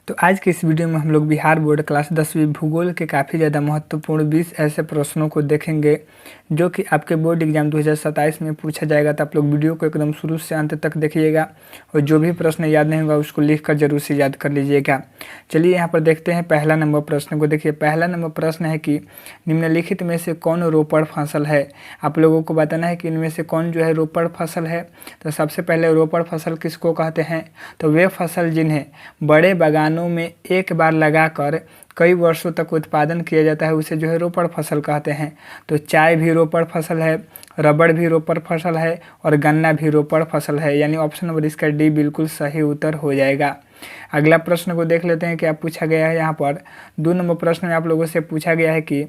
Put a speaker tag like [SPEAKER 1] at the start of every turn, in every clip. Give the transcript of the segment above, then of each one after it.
[SPEAKER 1] तो आज के इस वीडियो में हम लोग बिहार बोर्ड क्लास 10वीं भूगोल के काफ़ी ज़्यादा महत्वपूर्ण 20 ऐसे प्रश्नों को देखेंगे जो कि आपके बोर्ड एग्जाम 2027 में पूछा जाएगा। तो आप लोग वीडियो को एकदम शुरू से अंत तक देखिएगा और जो भी प्रश्न याद नहीं होगा उसको लिख कर जरूर से याद कर लीजिएगा। चलिए यहाँ पर देखते हैं पहला नंबर प्रश्न को। देखिए पहला नंबर प्रश्न है कि निम्नलिखित में से कौन रोपड़ फसल है। आप लोगों को बताना है कि इनमें से कौन जो है रोपड़ फसल है। तो सबसे पहले रोपड़ फसल किसको कहते हैं, तो वे फसल जिन्हें बड़े बागानों में एक बार लगाकर कई वर्षों तक उत्पादन किया जाता है उसे जो है रोपड़ फसल कहते हैं। तो चाय भी रोपड़ फसल है, रबड़ भी रोपड़ फसल है और गन्ना भी रोपड़ फसल है, यानी ऑप्शन नंबर इसका डी बिल्कुल सही उत्तर हो जाएगा। अगला प्रश्न को देख लेते हैं क्या पूछा गया है। यहाँ पर 2 नंबर प्रश्न में आप लोगों से पूछा गया है कि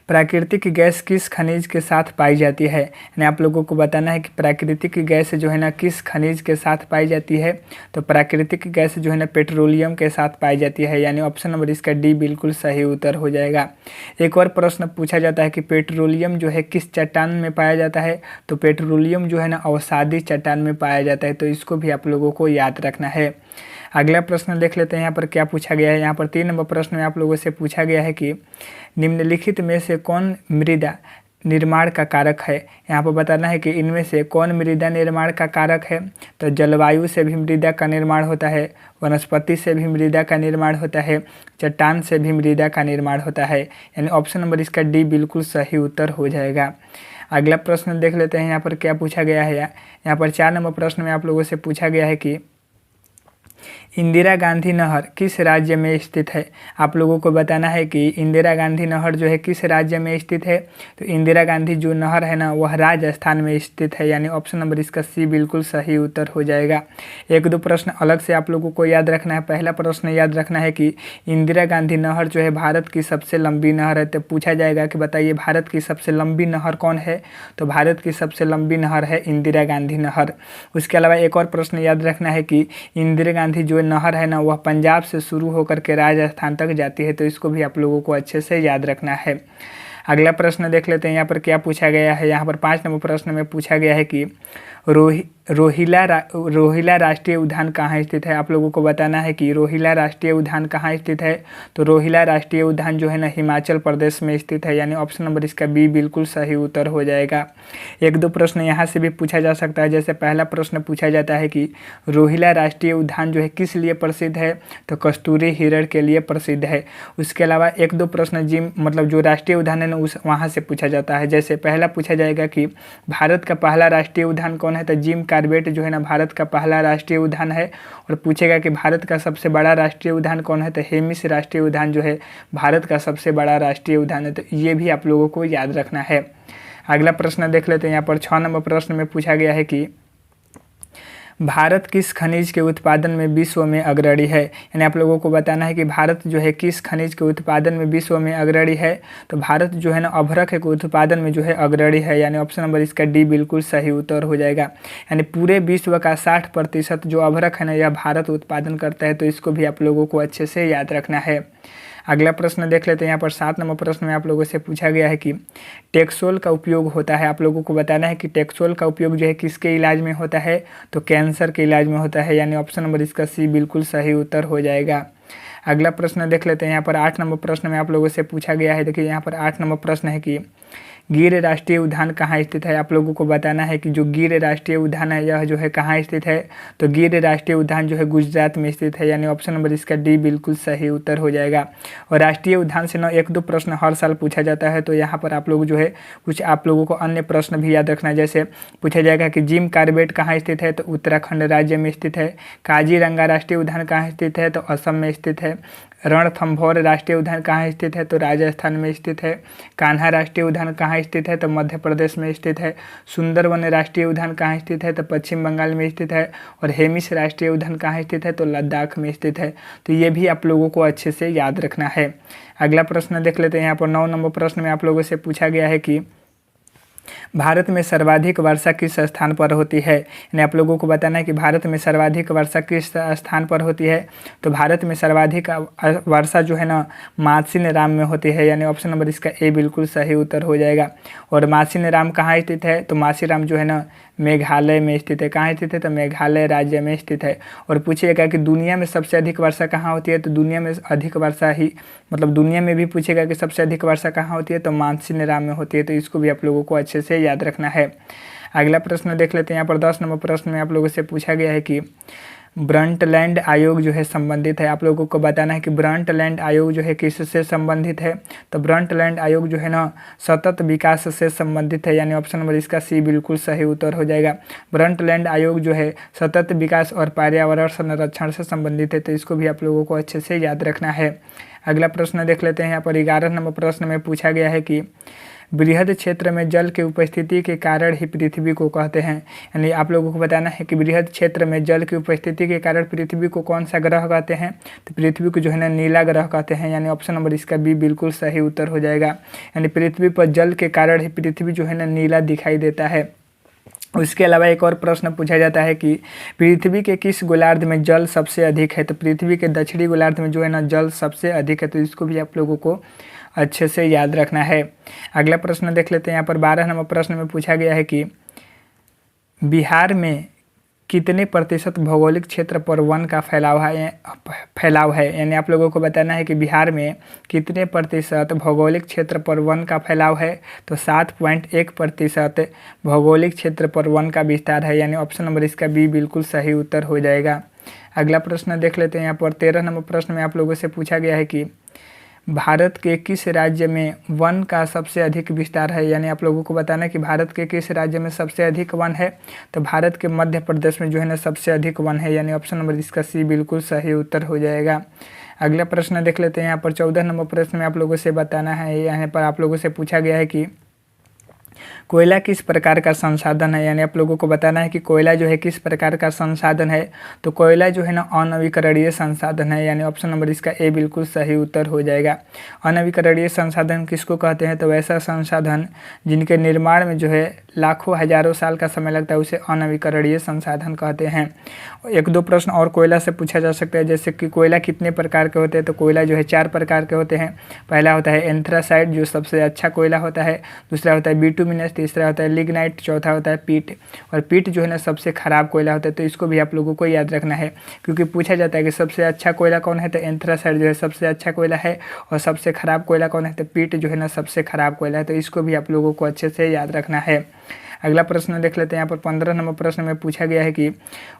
[SPEAKER 1] प्राकृतिक गैस किस खनिज के साथ पाई जाती है। यानी आप लोगों को बताना है कि प्राकृतिक गैस जो है ना किस खनिज के साथ पाई जाती है। तो प्राकृतिक गैस जो है ना पेट्रोलियम के साथ पाई जाती है, यानी ऑप्शन नंबर इसका डी बिल्कुल सही उत्तर हो जाएगा। एक और प्रश्न पूछा जाता है कि पेट्रोलियम जो है किस चट्टान में पाया जाता है। तो पेट्रोलियम जो है ना अवसादी चट्टान में पाया जाता है, तो इसको भी आप लोगों को याद रखना है। अगला प्रश्न देख लेते हैं यहाँ पर क्या पूछा गया है। यहाँ पर 3 नंबर प्रश्न में आप लोगों से पूछा गया है कि निम्नलिखित में से कौन मृदा निर्माण का कारक है। यहाँ पर बताना है कि इनमें से कौन मृदा निर्माण का कारक है। तो जलवायु से भी मृदा का निर्माण होता है, वनस्पति से भी मृदा का निर्माण होता है, चट्टान से भी मृदा का निर्माण होता है, यानी ऑप्शन नंबर इसका डी बिल्कुल सही उत्तर हो जाएगा। अगला प्रश्न देख लेते हैं यहाँ पर क्या पूछा गया है। यहाँ पर 4 नंबर प्रश्न में आप लोगों से पूछा गया है कि इंदिरा गांधी नहर किस राज्य में स्थित है। आप लोगों को बताना है कि इंदिरा गांधी नहर जो है किस राज्य में स्थित है। तो इंदिरा गांधी जो नहर है ना वह राजस्थान में स्थित है, यानी ऑप्शन नंबर इसका सी बिल्कुल सही उत्तर हो जाएगा। 1-2 प्रश्न अलग से आप लोगों को याद रखना है। पहला प्रश्न याद रखना है कि इंदिरा गांधी नहर जो है भारत की सबसे लंबी नहर है। तो पूछा जाएगा कि बताइए भारत की सबसे लंबी नहर कौन है। तो भारत की सबसे लंबी नहर है इंदिरा गांधी नहर। उसके अलावा एक और प्रश्न याद रखना है कि इंदिरा गांधी जो नहर है ना वह पंजाब से शुरू होकर के राजस्थान तक जाती है, तो इसको भी आप लोगों को अच्छे से याद रखना है। अगला प्रश्न देख लेते हैं यहाँ पर क्या पूछा गया है। यहाँ पर 5 नंबर प्रश्न में पूछा गया है कि रोहिला राष्ट्रीय उद्यान कहाँ स्थित है। आप लोगों को बताना है कि रोहिला राष्ट्रीय उद्यान कहाँ स्थित है। तो रोहिला राष्ट्रीय उद्यान जो है ना हिमाचल प्रदेश में स्थित है, यानी ऑप्शन नंबर इसका बी बिल्कुल सही उत्तर हो जाएगा। 1-2 प्रश्न यहाँ से भी पूछा जा सकता है। जैसे पहला प्रश्न पूछा जाता है कि रोहिला राष्ट्रीय उद्यान जो है किस लिए प्रसिद्ध है। तो कस्तूरी हिरण के लिए प्रसिद्ध है। उसके अलावा 1-2 प्रश्न जिम मतलब जो राष्ट्रीय उद्यान है ना उस वहाँ से पूछा जाता है। जैसे पहला पूछा जाएगा कि भारत का पहला राष्ट्रीय उद्यान कौन है। तो जिम कार्बेट जो है ना भारत का पहला राष्ट्रीय उद्यान है। और पूछेगा कि भारत का सबसे बड़ा राष्ट्रीय उद्यान कौन है। तो हेमिस राष्ट्रीय उद्यान जो है भारत का सबसे बड़ा राष्ट्रीय उद्यान है। तो ये भी आप लोगों को याद रखना है। अगला प्रश्न देख लेते हैं। यहाँ पर 6 नंबर प्रश्न में पूछा गया है कि भारत किस खनिज के उत्पादन में विश्व में अग्रणी है। यानी आप लोगों को बताना है कि भारत जो है किस खनिज के उत्पादन में विश्व में अग्रणी है। तो भारत जो है ना अभ्रक के उत्पादन में जो है अग्रणी है, यानी ऑप्शन नंबर इसका डी बिल्कुल सही उत्तर हो जाएगा। यानी पूरे विश्व का 60% जो अभ्रक है ना यह भारत उत्पादन करता है, तो इसको भी आप लोगों को अच्छे से याद रखना है। अगला प्रश्न देख लेते हैं। यहाँ पर 7 नंबर प्रश्न में आप लोगों से पूछा गया है कि टेक्सोल का उपयोग होता है। आप लोगों को बताना है कि टेक्सोल का उपयोग जो है किसके इलाज में होता है। तो कैंसर के इलाज में होता है, यानी ऑप्शन नंबर इसका सी बिल्कुल सही उत्तर हो जाएगा। अगला प्रश्न देख लेते हैं। यहाँ पर 8 नंबर प्रश्न में आप लोगों से पूछा गया है। देखिए यहाँ पर 8 नंबर प्रश्न है कि गिर राष्ट्रीय उद्यान कहाँ स्थित है। आप लोगों को बताना है कि जो गिर राष्ट्रीय उद्यान है यह जो है कहाँ स्थित है। तो गिर राष्ट्रीय उद्यान जो है गुजरात में स्थित है, यानी ऑप्शन नंबर इसका डी बिल्कुल सही उत्तर हो जाएगा। और राष्ट्रीय उद्यान से ना 1-2 प्रश्न हर साल पूछा जाता है, तो यहाँ पर आप लोग जो है कुछ आप लोगों को अन्य प्रश्न भी याद रखना है। जैसे पूछा जाएगा कि जिम कार्बेट कहाँ स्थित है। तो उत्तराखंड राज्य में स्थित है। काजीरंगा राष्ट्रीय उद्यान कहाँ स्थित है। तो असम में स्थित है। रणथंभौर राष्ट्रीय उद्यान कहाँ स्थित है। तो राजस्थान में स्थित है। कान्हा राष्ट्रीय उद्यान कहाँ स्थित है। तो मध्य प्रदेश में स्थित है। सुंदरवन राष्ट्रीय उद्यान कहाँ स्थित है। तो पश्चिम बंगाल में स्थित है। और हेमिस राष्ट्रीय उद्यान कहाँ स्थित है। तो लद्दाख में स्थित है। तो ये भी आप लोगों को अच्छे से याद रखना है। अगला प्रश्न देख लेते हैं। यहाँ पर 9 नंबर प्रश्न में आप लोगों से पूछा गया है कि भारत में सर्वाधिक वर्षा किस स्थान पर होती है। यानी आप लोगों को बताना है कि भारत में सर्वाधिक वर्षा किस स्थान पर होती है। तो भारत में सर्वाधिक वर्षा जो है ना मासिनराम में होती है, यानी ऑप्शन नंबर इसका ए बिल्कुल सही उत्तर हो जाएगा। और मासिनराम कहाँ स्थित है। तो मासीराम जो है ना मेघालय में स्थित है। कहाँ स्थित है? तो मेघालय राज्य में स्थित है। और पूछेगा कि दुनिया में सबसे अधिक वर्षा कहाँ होती है? तो दुनिया में अधिक वर्षा ही मतलब दुनिया में भी पूछेगा कि सबसे अधिक वर्षा कहाँ होती है? तो मानसीन में होती है। तो इसको भी आप लोगों को अच्छे से याद रखना है। अगला प्रश्न देख लेते हैं। यहाँ पर 10 नंबर प्रश्न में आप लोगों से पूछा गया है कि ब्रंटलैंड आयोग जो है संबंधित है। आप लोगों को बताना है कि ब्रंटलैंड आयोग जो है किससे संबंधित है? तो ब्रंटलैंड आयोग जो है ना सतत विकास से संबंधित है, यानी ऑप्शन नंबर इसका सी बिल्कुल सही उत्तर हो जाएगा। ब्रंटलैंड आयोग जो है सतत विकास और पर्यावरण संरक्षण से संबंधित है। तो इसको भी आप लोगों को अच्छे से याद रखना है। अगला प्रश्न देख लेते हैं। यहाँ पर 11 नंबर प्रश्न में पूछा गया है कि बृहद क्षेत्र में जल की उपस्थिति के कारण ही पृथ्वी को कहते हैं। यानी आप लोगों को बताना है कि बृहद क्षेत्र में जल की उपस्थिति के कारण पृथ्वी को कौन सा ग्रह कहते हैं? तो पृथ्वी को जो है ना नीला ग्रह कहते हैं, यानी ऑप्शन नंबर इसका बी बिल्कुल सही उत्तर हो जाएगा। यानी पृथ्वी पर जल के कारण ही पृथ्वी जो है ना नीला दिखाई देता है। उसके अलावा एक और प्रश्न पूछा जाता है कि पृथ्वी के किस गोलार्ध में जल सबसे अधिक है? तो पृथ्वी के दक्षिणी गोलार्ध में जो है ना जल सबसे अधिक है। तो इसको भी आप लोगों को अच्छे से याद रखना है। अगला प्रश्न देख लेते हैं। यहाँ पर 12 नंबर प्रश्न में पूछा गया है कि बिहार में कितने प्रतिशत भौगोलिक क्षेत्र पर वन का फैलाव है? यानी आप लोगों को बताना है कि बिहार में कितने प्रतिशत भौगोलिक क्षेत्र पर वन का फैलाव है? तो 7.1% भौगोलिक क्षेत्र पर वन का विस्तार है, यानी ऑप्शन नंबर इसका बी बिल्कुल सही उत्तर हो जाएगा। अगला प्रश्न देख लेते हैं। यहाँ पर 13 नंबर प्रश्न में आप लोगों से पूछा गया है कि भारत के किस राज्य में वन का सबसे अधिक विस्तार है? यानी आप लोगों को बताना है कि भारत के किस राज्य में सबसे अधिक वन है? तो भारत के मध्य प्रदेश में जो है ना सबसे अधिक वन है, यानी ऑप्शन नंबर इसका सी बिल्कुल सही उत्तर हो जाएगा। अगला प्रश्न देख लेते हैं। यहाँ पर 14 नंबर प्रश्न में आप लोगों से बताना है, यहाँ पर आप लोगों से पूछा गया है कि कोयला किस प्रकार का संसाधन है? यानी आप लोगों को बताना है कि कोयला जो है किस प्रकार का संसाधन है? तो कोयला जो है ना अनवीकरणीय संसाधन है, यानी ऑप्शन नंबर इसका ए बिल्कुल सही उत्तर हो जाएगा। अनवीकरणीय संसाधन किसको कहते हैं? तो वैसा संसाधन जिनके निर्माण में जो है लाखों हजारों साल का समय लगता है उसे अनवीकरणीय संसाधन कहते हैं। एक दो प्रश्न और कोयला से पूछा जा सकता है, जैसे कि कोयला कितने प्रकार के होते हैं? तो कोयला जो है 4 प्रकार के होते हैं। पहला होता है एंथ्रासाइट जो सबसे अच्छा कोयला होता है, दूसरा होता है बिटुमिनस, तीसरा होता है लिग्नाइट, चौथा होता है पीट। और पीट जो है ना सबसे खराब कोयला होता है। तो इसको भी आप लोगों को याद रखना है, क्योंकि पूछा जाता है कि सबसे अच्छा कोयला कौन है? तो एंथ्रासाइट जो है सबसे अच्छा कोयला है, और सबसे खराब कोयला कौन है? तो पीट जो है ना सबसे खराब कोयला है। तो इसको भी आप लोगों को अच्छे से याद रखना है। अगला प्रश्न देख लेते हैं। यहाँ पर 15 नंबर प्रश्न में पूछा गया है कि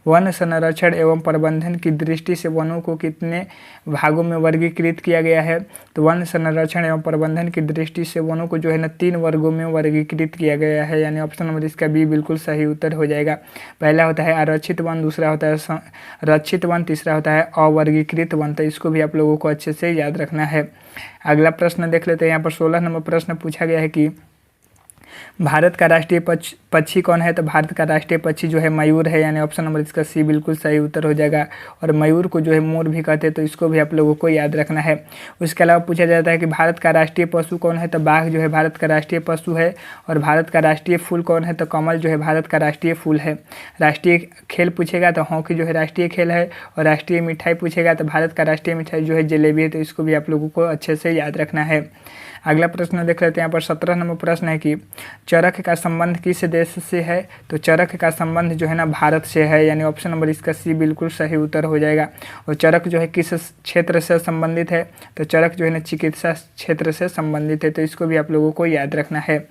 [SPEAKER 1] वन संरक्षण एवं प्रबंधन की दृष्टि से वनों को कितने भागों में वर्गीकृत किया गया है? तो वन संरक्षण एवं प्रबंधन की दृष्टि से वनों को जो है ना 3 वर्गों में वर्गीकृत किया गया है, यानी ऑप्शन नंबर इसका बी बिल्कुल सही उत्तर हो जाएगा। पहला होता है आरक्षित वन, दूसरा होता है संरक्षित वन, तीसरा होता है अवर्गीकृत वन। तो इसको भी आप लोगों को अच्छे से याद रखना है। अगला प्रश्न देख लेते हैं। यहाँ पर 16 नंबर प्रश्न पूछा गया है कि भारत का राष्ट्रीय पक्षी कौन है? तो भारत का राष्ट्रीय पक्षी जो है मयूर है, यानी ऑप्शन नंबर इसका सी बिल्कुल सही उत्तर हो जाएगा। और मयूर को जो है मोर भी कहते हैं। तो इसको भी आप लोगों को याद रखना है। उसके अलावा पूछा जाता है कि भारत का राष्ट्रीय पशु कौन है? तो बाघ जो है भारत का राष्ट्रीय पशु है। और भारत का राष्ट्रीय फूल कौन है? तो कमल जो है भारत का राष्ट्रीय फूल है। राष्ट्रीय खेल पूछेगा तो हॉकी जो है राष्ट्रीय खेल है। और राष्ट्रीय मिठाई पूछेगा तो भारत का राष्ट्रीय मिठाई जो है जलेबी है। तो इसको भी आप लोगों को अच्छे से याद रखना है। अगला प्रश्न देख लेते हैं। यहाँ पर 17 नंबर प्रश्न है कि चरख का संबंध किस देश से है? तो चरख का संबंध जो है ना भारत से है, यानी ऑप्शन नंबर इसका सी बिल्कुल सही उत्तर हो जाएगा। और चरख जो है किस क्षेत्र से संबंधित है? तो चरख जो है ना चिकित्सा क्षेत्र से संबंधित है। तो इसको भी आप लोगों को याद रखना है।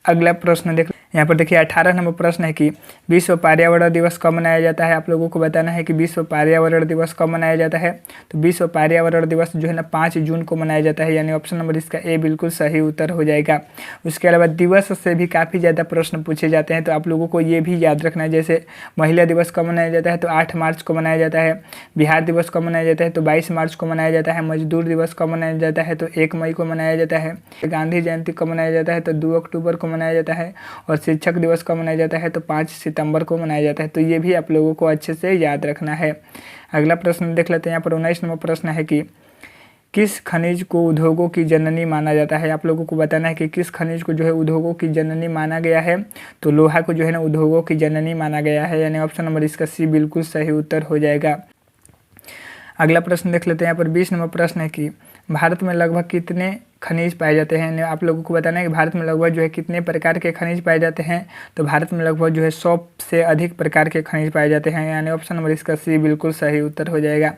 [SPEAKER 1] अगला प्रश्न देख यहाँ पर देखिए 18 नंबर प्रश्न है कि विश्व पर्यावरण दिवस कब मनाया जाता है? आप लोगों को बताना है कि विश्व पर्यावरण दिवस कब मनाया जाता है। तो विश्व पर्यावरण दिवस जो है ना 5 जून को मनाया जाता है, यानी ऑप्शन नंबर इसका ए बिल्कुल सही उत्तर हो जाएगा। उसके अलावा दिवस से भी काफ़ी ज़्यादा प्रश्न पूछे जाते हैं, तो आप लोगों को ये भी याद रखना है। जैसे महिला दिवस कब मनाया जाता है? तो 8 मार्च को मनाया जाता है। बिहार दिवस कब मनाया जाता है? तो 22 मार्च को मनाया जाता है। मजदूर दिवस कब मनाया जाता है? तो 1 मई को मनाया जाता है। गांधी जयंती कब मनाया जाता है? तो 2 अक्टूबर को मनाया जाता है। और शिक्षक दिवस कब मनाया जाता है? तो 5 सितंबर को मनाया जाता है। तो ये भी आप लोगों को अच्छे से याद रखना है। अगला प्रश्न देख लेते हैं। यहाँ पर 19 नंबर प्रश्न है कि किस खनिज को उद्योगों की जननी माना जाता है? आप लोगों को बताना है कि किस खनिज को जो है उद्योगों की जननी माना गया है। तो लोहा को जो है ना उद्योगों की जननी माना गया है, यानी ऑप्शन नंबर इसका सी बिल्कुल सही उत्तर हो जाएगा। अगला प्रश्न देख लेते हैं। यहाँ पर 20 नंबर प्रश्न है कि भारत में लगभग कितने खनिज पाए जाते हैं। यानी आप लोगों को बताना है कि भारत में लगभग जो है कितने प्रकार के खनिज पाए जाते हैं। तो भारत में लगभग जो है 100 से अधिक प्रकार के खनिज पाए जाते हैं। यानी ऑप्शन नंबर इसका सी बिल्कुल सही उत्तर हो जाएगा।